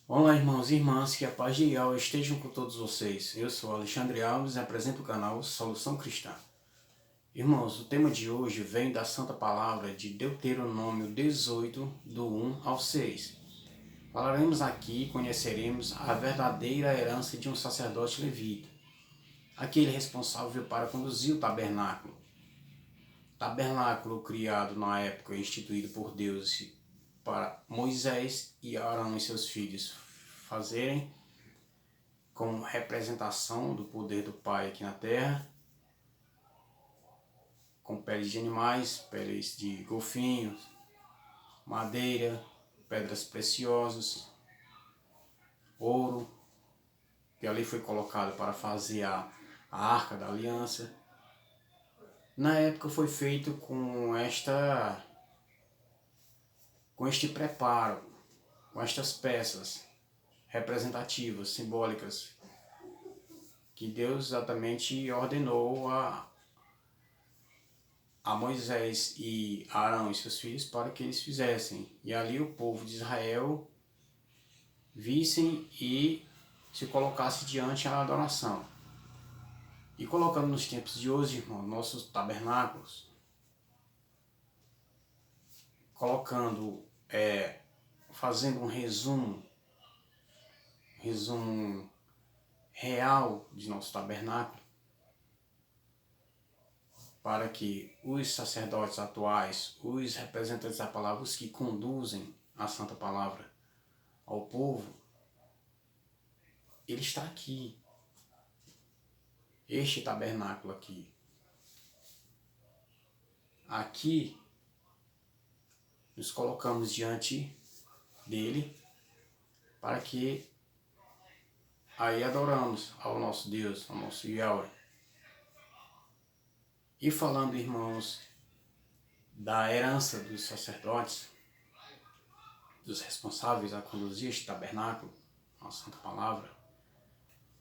Olá, irmãos e irmãs, que a paz de Yahweh estejam com todos vocês. Eu sou Alexandre Alves e apresento o canal Solução Cristã. Irmãos, o tema de hoje vem da Santa Palavra de Deuteronômio 18, do 1 ao 6. Falaremos aqui e conheceremos a verdadeira herança de um sacerdote levita, aquele responsável para conduzir o tabernáculo. Tabernáculo criado na época e instituído por Deus para Moisés e Arão e seus filhos fazerem como representação do poder do Pai aqui na Terra, com peles de animais, peles de golfinhos, madeira, pedras preciosas, ouro, que ali foi colocado para fazer a Arca da Aliança. Na época foi feito com este preparo, com estas peças representativas, simbólicas, que Deus exatamente ordenou a Moisés e Arão e seus filhos para que eles fizessem. E ali o povo de Israel vissem e se colocasse diante da adoração. E colocando nos tempos de hoje, irmão, nossos tabernáculos, colocando, fazendo um resumo real de nosso tabernáculo, para que os sacerdotes atuais, os representantes da palavra, os que conduzem a Santa Palavra ao povo, ele está aqui. Este tabernáculo aqui. Aqui nos colocamos diante dele para que aí adoramos ao nosso Deus, ao nosso Yahweh. E falando, irmãos, da herança dos sacerdotes, dos responsáveis a conduzir este tabernáculo, a Santa Palavra,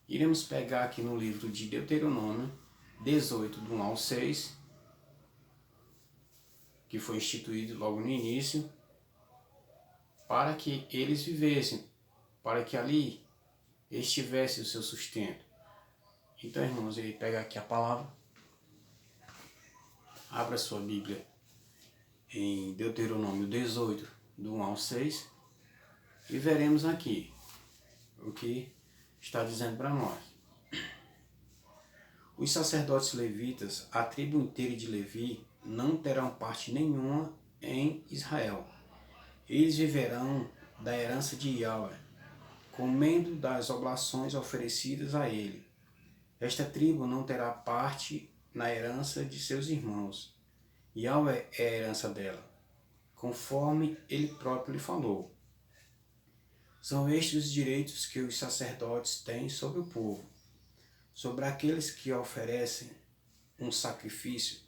iremos pegar aqui no livro de Deuteronômio 18, do 1 ao 6, que foi instituído logo no início, para que eles vivessem, para que ali estivesse o seu sustento. Então, irmãos, ele pega aqui a palavra, abra sua Bíblia em Deuteronômio 18, do 1 ao 6, e veremos aqui o que está dizendo para nós. Os sacerdotes levitas, a tribo inteira de Levi, não terão parte nenhuma em Israel. Eles viverão da herança de Yahweh, comendo das oblações oferecidas a ele. Esta tribo não terá parte na herança de seus irmãos. Yahweh é a herança dela, conforme ele próprio lhe falou. São estes os direitos que os sacerdotes têm sobre o povo. Sobre aqueles que oferecem um sacrifício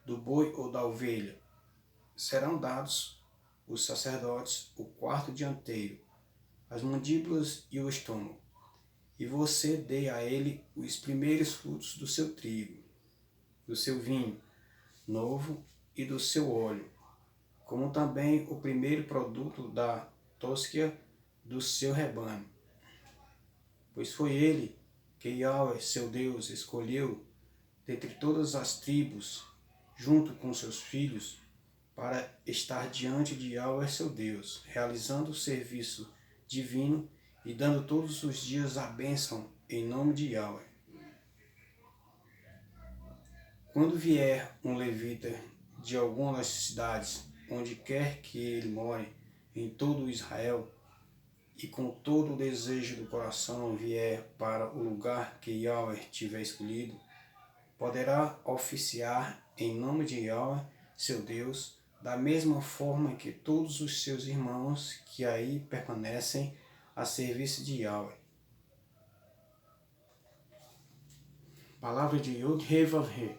do boi ou da ovelha, serão dados os sacerdotes o quarto dianteiro, as mandíbulas e o estômago, e você dê a ele os primeiros frutos do seu trigo, do seu vinho novo e do seu óleo, como também o primeiro produto da tosquia do seu rebanho. Pois foi ele que Yahweh, seu Deus, escolheu dentre todas as tribos, junto com seus filhos, para estar diante de Yahweh, seu Deus, realizando o serviço divino e dando todos os dias a bênção em nome de Yahweh. Quando vier um levita de alguma das cidades, onde quer que ele more, em todo Israel, e com todo o desejo do coração vier para o lugar que Yahweh tiver escolhido, poderá oficiar em nome de Yahweh, seu Deus, da mesma forma que todos os seus irmãos que aí permanecem a serviço de Yahweh. Palavra de Yod-Heh-Vav-Heh.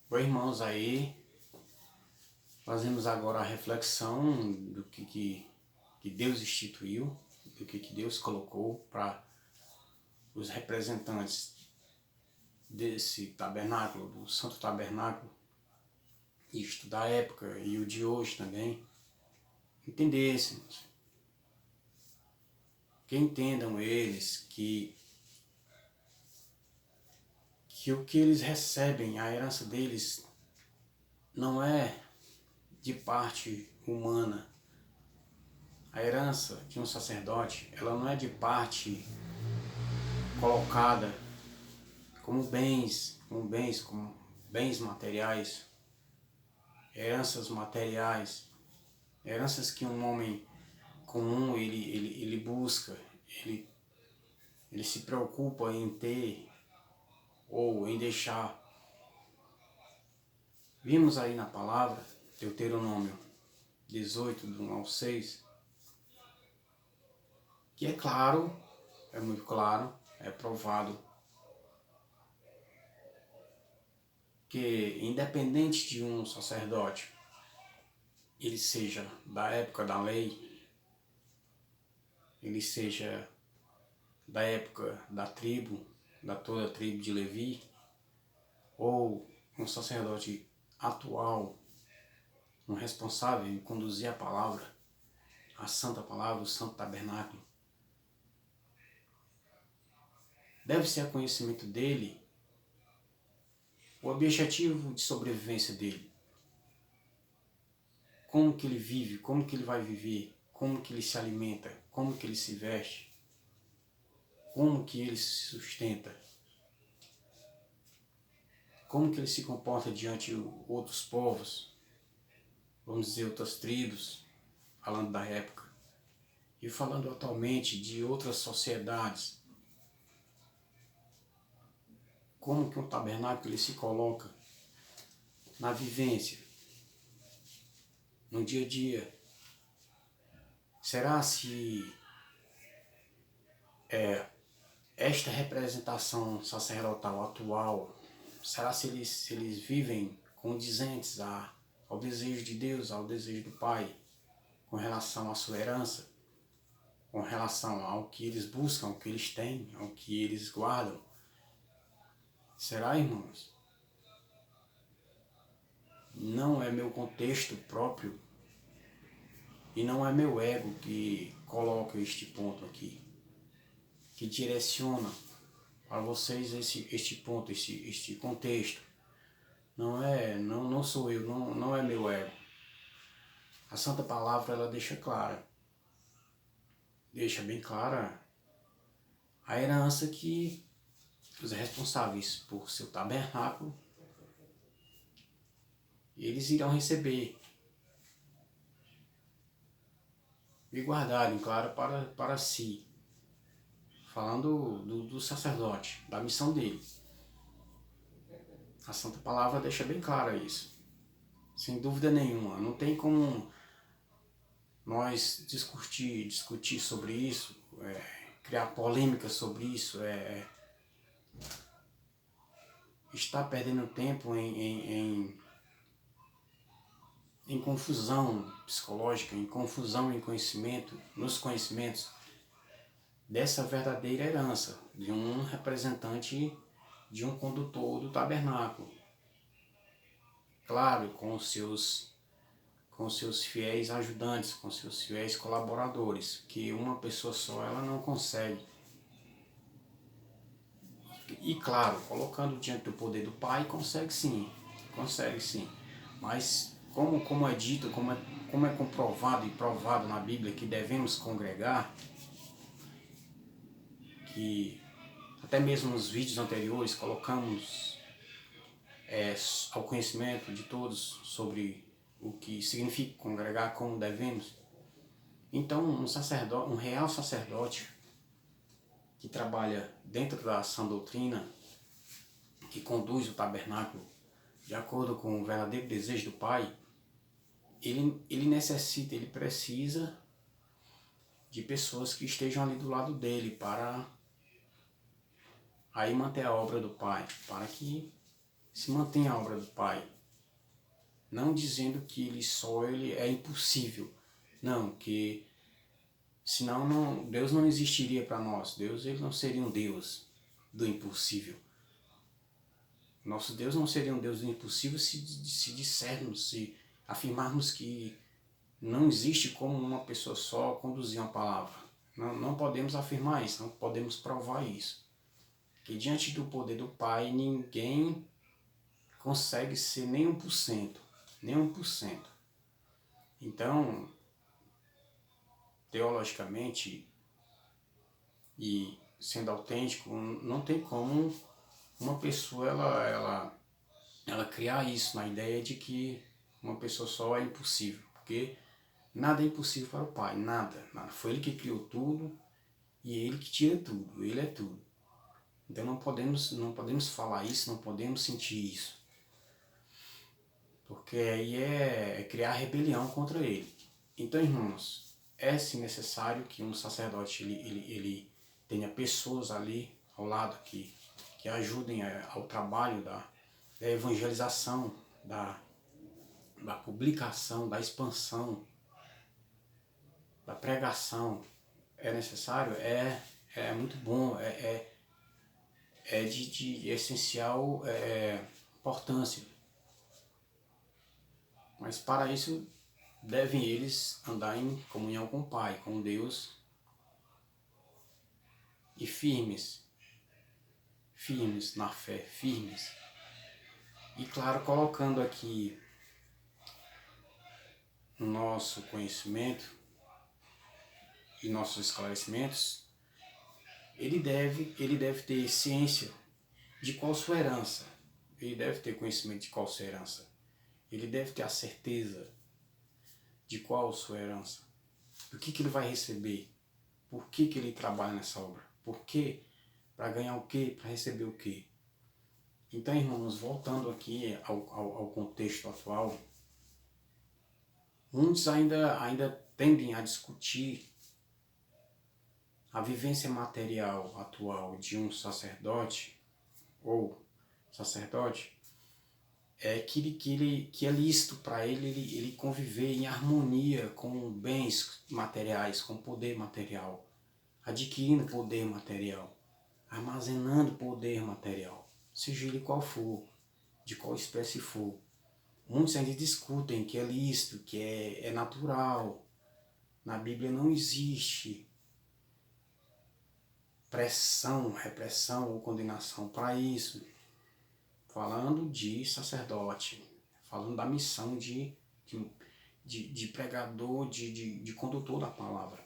Bom, irmãos, aí fazemos agora a reflexão do que Deus instituiu, do que Deus colocou para os representantes desse tabernáculo, do Santo Tabernáculo, isto da época e o de hoje também, entendêssemos, que entendam eles que o que eles recebem, a herança deles, não é de parte humana. A herança de um sacerdote, ela não é de parte colocada como como bens materiais, heranças materiais, heranças que um homem comum ele busca, ele se preocupa em ter ou em deixar. Vimos aí na palavra, Deuteronômio 18, do 1 ao 6, que é claro, é muito claro, é provado que independente de um sacerdote, ele seja da época da lei, ele seja da época da tribo, da toda a tribo de Levi, ou um sacerdote atual, um responsável em conduzir a palavra, a santa palavra, o santo tabernáculo, deve ser a conhecimento dele o objetivo de sobrevivência dele. Como que ele vive, como que ele vai viver, como que ele se alimenta, como que ele se veste, como que ele se sustenta, como que ele se comporta diante de outros povos, vamos dizer outras tribos, falando da época, e falando atualmente de outras sociedades. Como que um tabernáculo ele se coloca na vivência, no dia a dia. Será se esta representação sacerdotal atual, será se eles vivem condizentes ao desejo de Deus, ao desejo do Pai, com relação à sua herança, com relação ao que eles buscam, ao que eles têm, ao que eles guardam? Será, irmãos? Não é meu contexto próprio e não é meu ego que coloca este ponto aqui, que direciona para vocês este ponto, este contexto. Não sou eu, não é meu ego. A Santa Palavra ela deixa clara, deixa bem clara a herança que os responsáveis por seu tabernáculo eles irão receber e guardarem, claro, para si. Falando do sacerdote, da missão dele. A Santa Palavra deixa bem clara isso, sem dúvida nenhuma. Não tem como nós discutir sobre isso, criar polêmica sobre isso, estar perdendo tempo em confusão psicológica, em confusão em conhecimento, nos conhecimentos dessa verdadeira herança, de um representante, de um condutor do tabernáculo. Claro, com os seus fiéis ajudantes, com seus fiéis colaboradores, que uma pessoa só ela não consegue. E claro, colocando diante do poder do Pai, consegue sim, mas como é dito, como é comprovado e provado na Bíblia que devemos congregar, que até mesmo nos vídeos anteriores colocamos ao conhecimento de todos sobre o que significa congregar, como devemos. Então um real sacerdote que trabalha dentro da sã doutrina, que conduz o tabernáculo de acordo com o verdadeiro desejo do Pai, ele precisa de pessoas que estejam ali do lado dele para aí manter a obra do Pai, para que se mantenha a obra do Pai. Não dizendo que ele é impossível. Não, que senão Deus não existiria para nós. Deus ele não seria um Deus do impossível. Nosso Deus não seria um Deus do impossível se dissermos, se afirmarmos que não existe como uma pessoa só conduzir uma palavra. Não podemos afirmar isso, não podemos provar isso. Que diante do poder do Pai, ninguém consegue ser nem 1%. Nem 1%. Então, teologicamente e sendo autêntico, não tem como uma pessoa ela criar isso na ideia de que uma pessoa só é impossível, porque nada é impossível para o Pai, nada. Foi Ele que criou tudo e é Ele que tira tudo, Ele é tudo. Então não podemos falar isso, não podemos sentir isso, porque aí é criar rebelião contra Ele. Então, irmãos, é sim necessário que um sacerdote ele tenha pessoas ali ao lado que ajudem ao trabalho da evangelização, da publicação, da expansão, da pregação. É necessário? É muito bom, de essencial importância. Mas para isso devem eles andar em comunhão com o Pai, com Deus, e firmes na fé, firmes. E claro, colocando aqui no nosso conhecimento e nossos esclarecimentos, ele deve ter ciência de qual sua herança, ele deve ter conhecimento de qual sua herança, ele deve ter a certeza de qual sua herança, do que ele vai receber, por que ele trabalha nessa obra, por quê, para ganhar o quê, para receber o quê. Então, irmãos, voltando aqui ao contexto atual, muitos ainda tendem a discutir a vivência material atual de um sacerdote ou sacerdote, que é lícito para ele conviver em harmonia com bens materiais, com poder material, adquirindo poder material, armazenando poder material, seja ele qual for, de qual espécie for. Muitos ainda discutem que é lícito, que é natural. Na Bíblia não existe pressão, repressão ou condenação para isso. Falando de sacerdote, falando da missão de pregador, de condutor da palavra.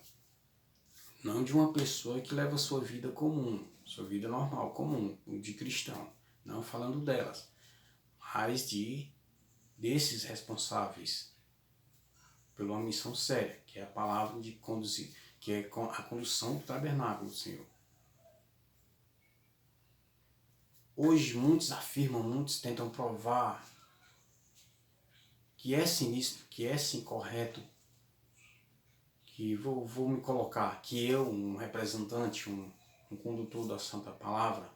Não de uma pessoa que leva sua vida comum, sua vida normal, comum, de cristão. Não falando delas, mas desses responsáveis pela uma missão séria, que é a palavra de conduzir, que é a condução do tabernáculo do Senhor. Hoje muitos afirmam, muitos tentam provar que é sinistro, que é sim correto, que vou me colocar, que eu, um representante, um condutor da Santa Palavra,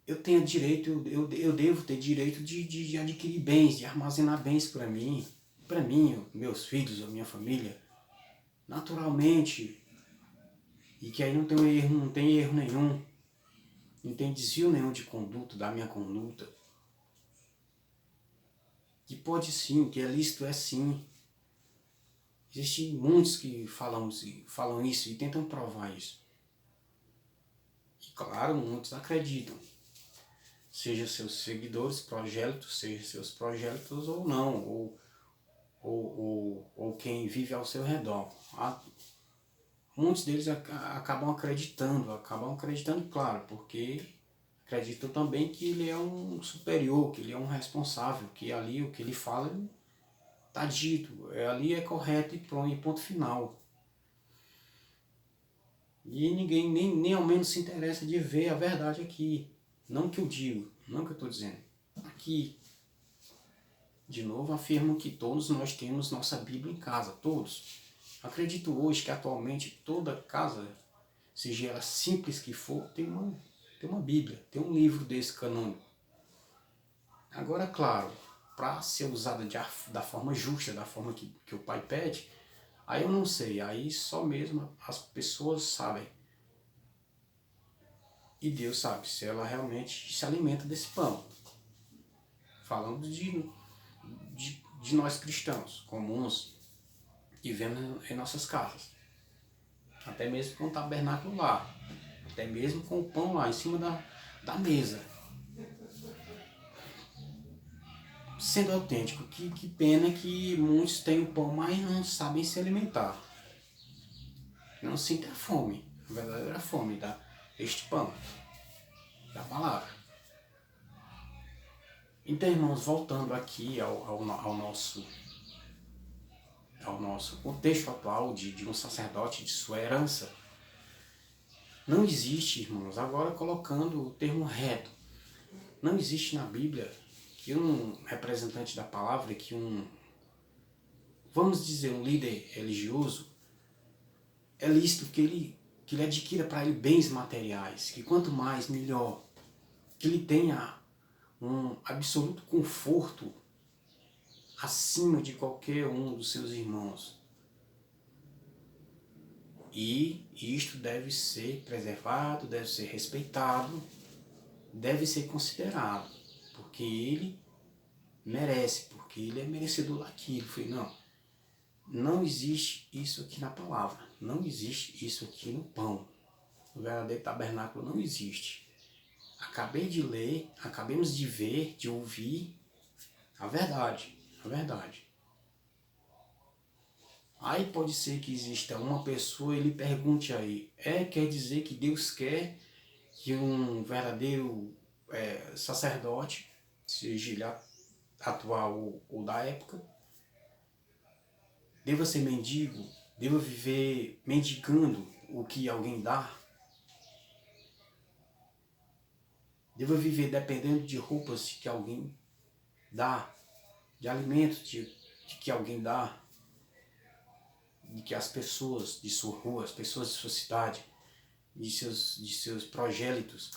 eu tenho direito, eu devo ter direito de adquirir bens, de armazenar bens para mim, meus filhos, a minha família, naturalmente, e que aí não tem erro nenhum, não tem desvio nenhum de conduta, da minha conduta. Que pode sim, que é lícito, é sim. Existem muitos que falam isso e tentam provar isso. E claro, muitos acreditam. Seja seus seguidores, prosélitos, seja seus prosélitos ou não, ou quem vive ao seu redor. Muitos deles acabam acreditando, claro, porque acreditam também que ele é um superior, que ele é um responsável, que ali o que ele fala está dito, ali é correto e pronto, e ponto final. E ninguém nem ao menos se interessa de ver a verdade aqui. Não que eu digo, não que eu estou dizendo. Aqui, de novo, afirmo que todos nós temos nossa Bíblia em casa, todos. Acredito hoje que atualmente toda casa, seja ela simples que for, tem uma Bíblia, tem um livro desse canônico. Agora, claro, para ser usada da forma justa, da forma que o Pai pede, aí eu não sei, aí só mesmo as pessoas sabem. E Deus sabe se ela realmente se alimenta desse pão. Falando de nós cristãos comuns que vivemos em nossas casas. Até mesmo com o tabernáculo lá. Até mesmo com o pão lá em cima da mesa. Sendo autêntico, que pena que muitos têm o pão, mas não sabem se alimentar. Não sentem a fome, a verdadeira fome deste pão, da palavra. Então, irmãos, voltando aqui ao nosso contexto atual de um sacerdote, de sua herança, não existe, irmãos, agora colocando o termo reto, não existe na Bíblia que um representante da palavra, vamos dizer, um líder religioso, é lícito que ele adquira para ele bens materiais, que quanto mais, melhor, que ele tenha um absoluto conforto acima de qualquer um dos seus irmãos. E isto deve ser preservado, deve ser respeitado, deve ser considerado, porque ele merece, porque ele é merecedor daquilo. Não existe isso aqui na palavra, não existe isso aqui no pão. O verdadeiro tabernáculo não existe. Acabei de ler, acabamos de ver, de ouvir a verdade, a verdade. Aí pode ser que exista uma pessoa e ele pergunte aí, quer dizer que Deus quer que um verdadeiro sacerdote, seja ele atual ou da época, deva ser mendigo, deva viver mendigando o que alguém dá, deva viver dependendo de roupas que alguém dá, de alimentos de que alguém dá, de que as pessoas de sua rua, as pessoas de sua cidade, de seus progélitos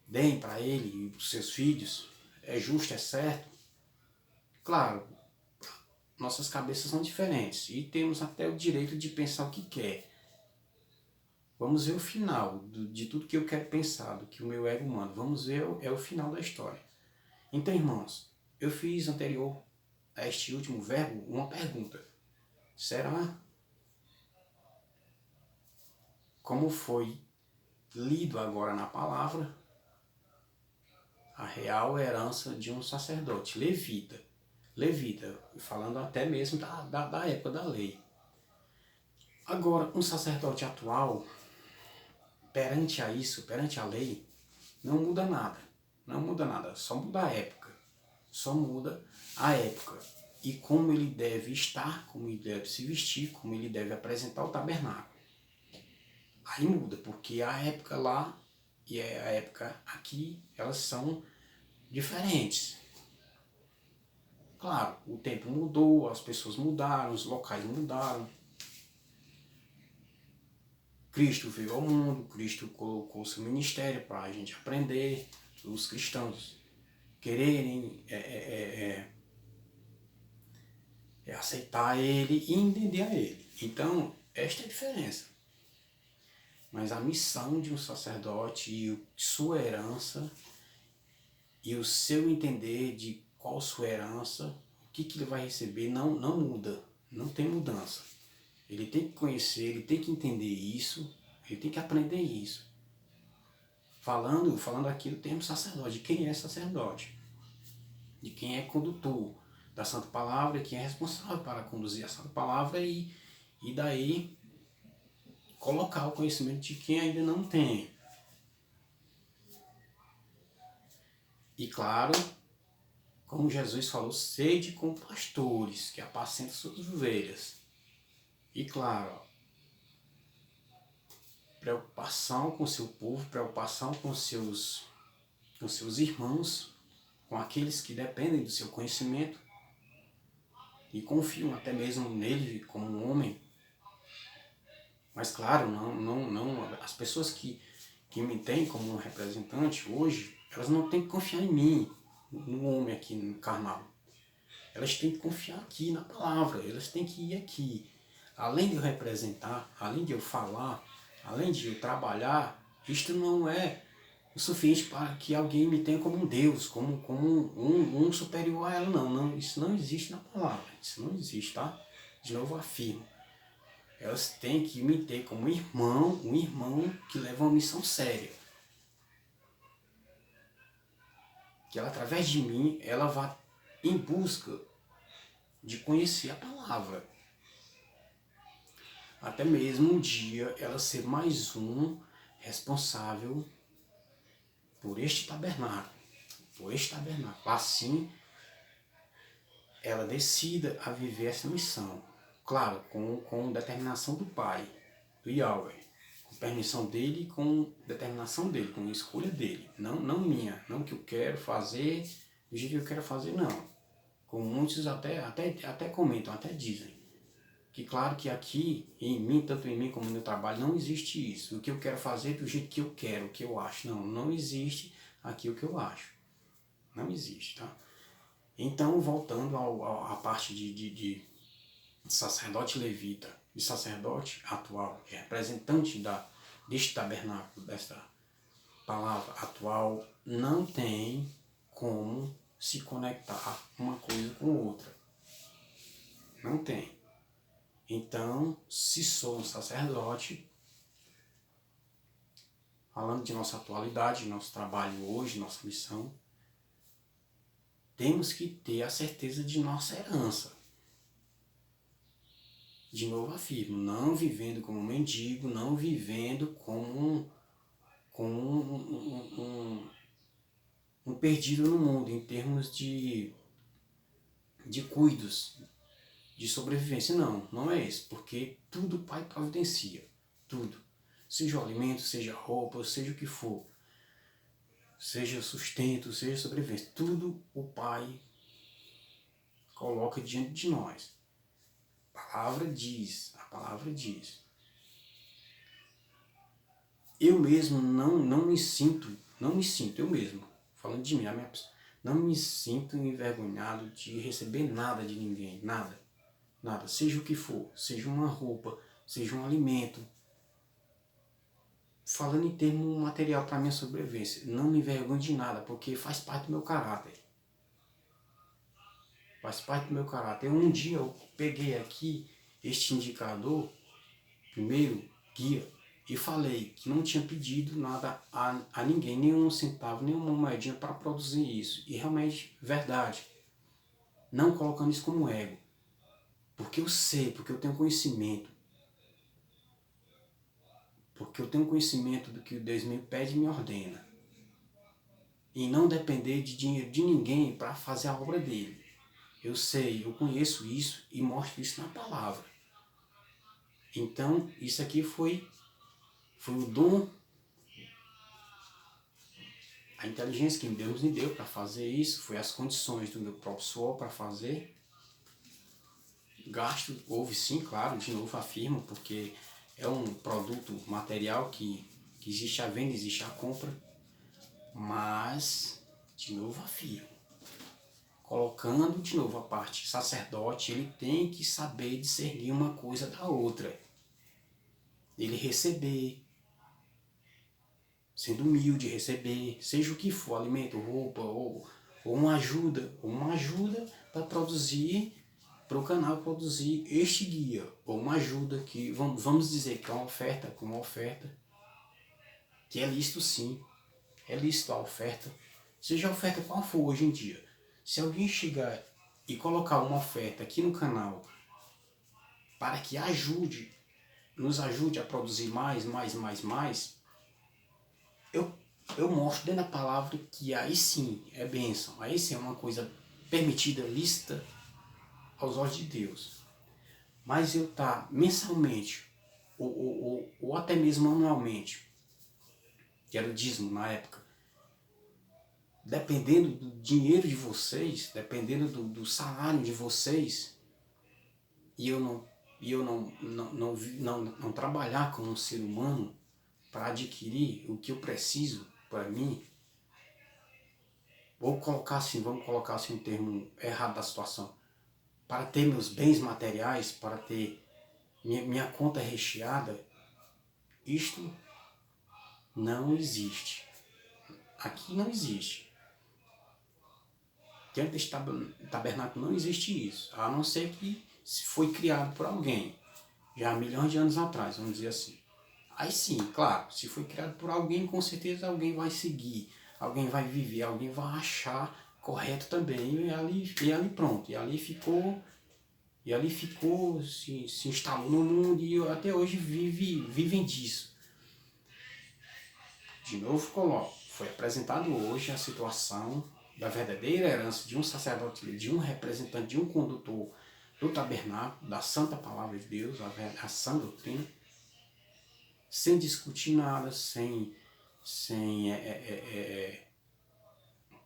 deem para ele e para os seus filhos, é justo, é certo? Claro, nossas cabeças são diferentes e temos até o direito de pensar o que quer. Vamos ver o final de tudo que eu quero pensar, do que o meu ego manda. Vamos ver o final da história. Então, irmãos, eu fiz anterior a este último verbo uma pergunta. Será como foi lido agora na palavra a real herança de um sacerdote, levita, falando até mesmo da época da lei. Agora, um sacerdote atual, perante a isso, perante a lei, não muda nada, só muda a época, e como ele deve estar, como ele deve se vestir, como ele deve apresentar o tabernáculo. Aí muda, porque a época lá e a época aqui, elas são diferentes. Claro, o tempo mudou, as pessoas mudaram, os locais mudaram. Cristo veio ao mundo, Cristo colocou seu ministério para a gente aprender, os cristãos quererem aceitar ele e entender a ele. Então, esta é a diferença. Mas a missão de um sacerdote e sua herança e o seu entender de qual sua herança, o que ele vai receber, não muda, não tem mudança. Ele tem que conhecer, ele tem que entender isso, ele tem que aprender isso. Falando aqui do termo sacerdote, de quem é sacerdote, de quem é condutor da Santa Palavra, quem é responsável para conduzir a Santa Palavra e daí colocar o conhecimento de quem ainda não tem. E claro, como Jesus falou, sede com pastores que apacentam suas ovelhas. E claro, preocupação com o seu povo, preocupação com seus irmãos, com aqueles que dependem do seu conhecimento e confiam até mesmo nele como um homem. Mas claro, não as pessoas que me têm como um representante hoje, elas não têm que confiar em mim, no homem aqui, no carnal. Elas têm que confiar aqui na palavra, elas têm que ir aqui. Além de eu representar, além de eu falar, além de eu trabalhar, Isto não é o suficiente para que alguém me tenha como um Deus, como um superior a ela. Não, isso não existe na palavra. Isso não existe, tá? De novo eu afirmo. Elas têm que me ter como um irmão que leva uma missão séria. Que ela, através de mim, ela vá em busca de conhecer a palavra. Até mesmo um dia ela ser mais um responsável por este tabernáculo. Por este tabernáculo. Assim, ela decida a viver essa missão. Claro, com determinação do Pai, do Yahweh. Com permissão dele e com determinação dele, com escolha dele. Não minha. Não que eu quero fazer do jeito que eu quero fazer, não. Como muitos até comentam, até dizem. Que claro que aqui, em mim, tanto em mim como no meu trabalho, não existe isso. O que eu quero fazer do jeito que eu quero, o que eu acho. Não existe aqui o que eu acho. Não existe, tá? Então, voltando à parte de sacerdote levita, de sacerdote atual, de representante deste tabernáculo, desta palavra atual, não tem como se conectar uma coisa com outra. Não tem. Então, se sou um sacerdote, falando de nossa atualidade, nosso trabalho hoje, nossa missão, temos que ter a certeza de nossa herança. De novo afirmo, não vivendo como mendigo, não vivendo como um perdido no mundo, em termos de cuidos, de sobrevivência. Não é isso, porque tudo o Pai providencia, tudo. Seja o alimento, seja a roupa, seja o que for, seja sustento, seja sobrevivência, tudo o Pai coloca diante de nós. A palavra diz. Eu mesmo não me sinto, eu mesmo, falando de mim, a minha pessoa, não me sinto envergonhado de receber nada de ninguém, nada, seja o que for, seja uma roupa, seja um alimento. Falando em termos material para minha sobrevivência, não me envergonho de nada, porque faz parte do meu caráter. Faz parte do meu caráter. Um dia eu peguei aqui este indicador, primeiro guia, e falei que não tinha pedido nada a ninguém, nenhum centavo, nenhuma moedinha para produzir isso. E realmente, verdade. Não colocando isso como ego. Porque eu sei, porque eu tenho conhecimento. Porque eu tenho conhecimento do que o Deus me pede e me ordena. E não depender de dinheiro de ninguém para fazer a obra dele. Eu sei, eu conheço isso e mostro isso na palavra. Então, isso aqui foi o dom, a inteligência que Deus me deu para fazer isso, foi as condições do meu próprio suor para fazer. Gasto houve sim, claro, de novo afirmo, porque é um produto material que existe a venda, existe a compra, mas, de novo afirmo, colocando de novo a parte sacerdote, ele tem que saber discernir uma coisa da outra. Ele receber, sendo humilde, receber, seja o que for, alimento, roupa, ou uma ajuda para produzir, para o canal produzir este guia, ou uma ajuda que, vamos dizer que é uma oferta, que é lícito sim, é lícito a oferta, seja a oferta qual for hoje em dia. Se alguém chegar e colocar uma oferta aqui no canal para que nos ajude a produzir mais, eu mostro dentro da palavra que aí sim é bênção, aí sim é uma coisa permitida, lícita aos olhos de Deus. Mas eu mensalmente, ou até mesmo anualmente, que era o dízimo na época, dependendo do dinheiro de vocês, dependendo do salário de vocês, e eu não trabalhar como um ser humano para adquirir o que eu preciso para mim, vamos colocar assim um termo errado da situação, para ter meus bens materiais, para ter minha conta recheada, isto não existe. Aqui não existe. Diante deste tabernáculo não existe isso, a não ser que se foi criado por alguém, já há milhões de anos atrás, vamos dizer assim. Aí sim, claro, se foi criado por alguém, com certeza alguém vai seguir, alguém vai viver, alguém vai achar correto também, e ali pronto, e ali ficou, se instalou no mundo e até hoje vivem disso. De novo coloco, foi apresentado hoje a situação da verdadeira herança de um sacerdote, de um representante, de um condutor do tabernáculo, da santa palavra de Deus, a sã doutrina, sem discutir nada, sem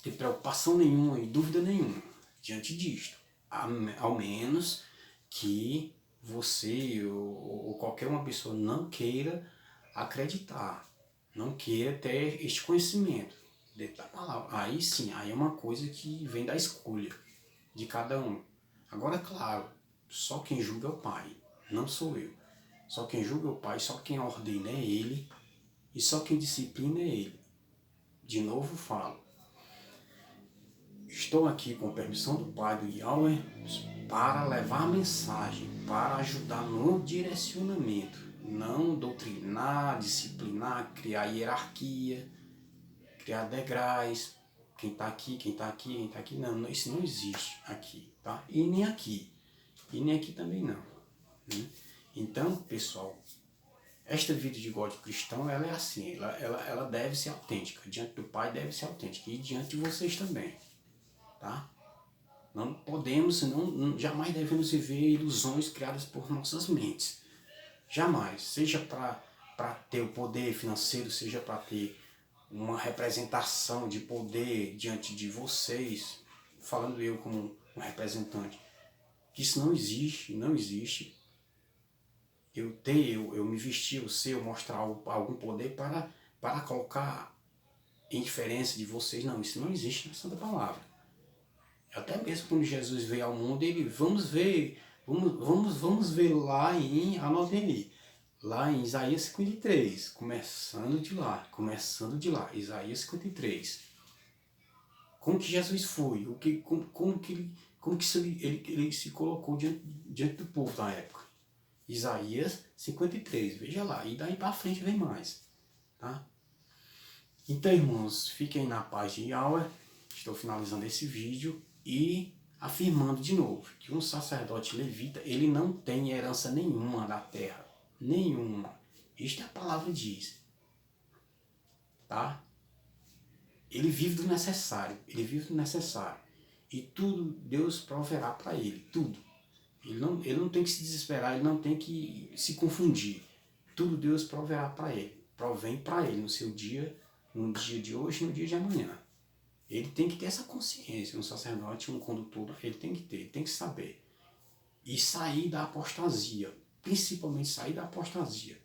ter preocupação nenhuma e dúvida nenhuma diante disto. Ao menos que você ou qualquer uma pessoa não queira acreditar, não queira ter este conhecimento dentro da palavra. Aí sim, aí é uma coisa que vem da escolha de cada um. Agora, claro, só quem julga é o Pai, não sou eu. Só quem julga é o Pai, só quem ordena é Ele e só quem disciplina é Ele. De novo falo, estou aqui com permissão do Pai, do Yahweh, para levar a mensagem, para ajudar no direcionamento, não doutrinar, disciplinar, criar hierarquia, criar degraus, quem está aqui, quem está aqui, quem está aqui, não, isso não existe aqui, tá? E nem aqui também não. Né? Então, pessoal, esta vida de God cristão, ela é assim, ela deve ser autêntica, diante do Pai deve ser autêntica, e diante de vocês também, tá? Não podemos, jamais devemos viver ilusões criadas por nossas mentes. Jamais. Seja para ter o poder financeiro, seja para ter uma representação de poder diante de vocês, falando eu como um representante. Isso não existe, não existe. Eu me vestir, eu mostrar algum poder para colocar em diferença de vocês. Não, isso não existe na Santa Palavra. Até mesmo quando Jesus veio ao mundo, vamos ver lá anotem ali, lá em Isaías 53, começando de lá, Isaías 53. Como que Jesus foi? Como que ele se colocou diante do povo da época? Isaías 53, veja lá, e daí para frente vem mais, tá? Então, irmãos, fiquem na paz de Yahweh. Estou finalizando esse vídeo e afirmando de novo que um sacerdote levita, ele não tem herança nenhuma da terra, nenhuma. Isto é a palavra diz, tá? Ele vive do necessário, e tudo Deus proverá para ele, tudo. Ele não tem que se desesperar, ele não tem que se confundir. Tudo Deus proverá para ele, provém para ele no seu dia, no dia de hoje, no dia de amanhã. Ele tem que ter essa consciência, um sacerdote, um condutor, ele tem que saber. E sair da apostasia, principalmente sair da apostasia.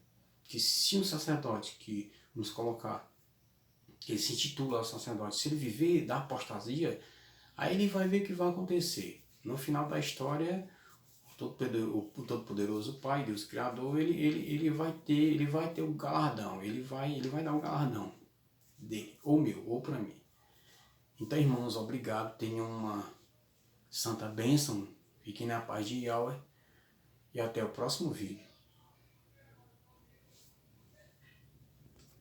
Que se um sacerdote que nos colocar, que ele se intitula sacerdote, se ele viver da apostasia, aí ele vai ver o que vai acontecer. No final da história, o Todo-Poderoso Pai, Deus Criador, ele vai ter o galardão, ele vai dar o galardão dele, ou meu, ou para mim. Então, irmãos, obrigado, tenham uma santa bênção, fiquem na paz de Yahweh e até o próximo vídeo.